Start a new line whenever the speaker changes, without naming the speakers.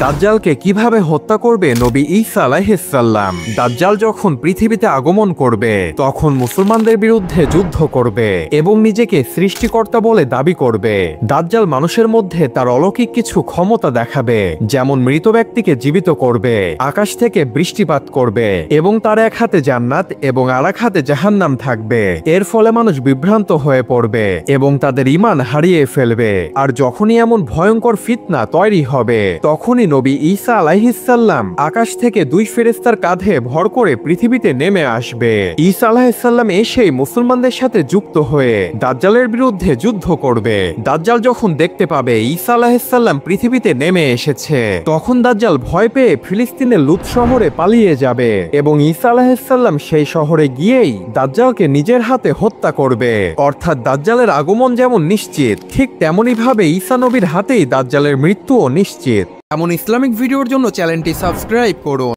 দাজ্জালকে কিভাবে হত্যা করবে নবী ঈসা আলাইহিস সালাম। দাজ্জাল যখন পৃথিবীতে আগমন করবে তখন মুসলমানদের বিরুদ্ধে যুদ্ধ করবে এবং নিজেকে সৃষ্টিকর্তা বলে দাবি করবে। দাজ্জাল মানুষের মধ্যে তার অলৌকিক কিছু ক্ষমতা দেখাবে, যেমন মৃত ব্যক্তিকে জীবিত করবে, আকাশ থেকে বৃষ্টিপাত করবে এবং তার এক হাতে জান্নাত এবং আরেক হাতে জাহান্নাম থাকবে। এর ফলে মানুষ বিভ্রান্ত হয়ে পড়বে এবং তাদের ঈমান হারিয়ে ফেলবে। আর যখনই এমন ভয়ঙ্কর ফিতনা তৈরি হবে তখনই নবী ঈসা আলাইহিস সালাম আকাশ থেকে দুই ফেরেশতার কাঁধে ভর করে পৃথিবীতে নেমে আসবে। ঈসা আলাইহিস সালাম এসেই মুসলমানদের সাথে যুক্ত হয়ে দাজ্জালের বিরুদ্ধে যুদ্ধ করবে। দাজ্জাল যখন দেখতে পাবে ঈসা আলাইহিস সালাম পৃথিবীতে নেমে এসেছে তখন দাজ্জাল ভয় পেয়ে ফিলিস্তিনের লুত শহরে পালিয়ে যাবে এবং ঈসা আলাইহিস সালাম সেই শহরে গিয়েই দাজ্জালকে নিজের হাতে হত্যা করবে। অর্থাৎ দাজ্জালের আগমন যেমন নিশ্চিত, ঠিক তেমনই ভাবে ঈসা নবীর হাতেই দাজ্জালের মৃত্যুও নিশ্চিত। এমন ইসলামিক ভিডিওর জন্য চ্যানেলটি সাবস্ক্রাইব করুন।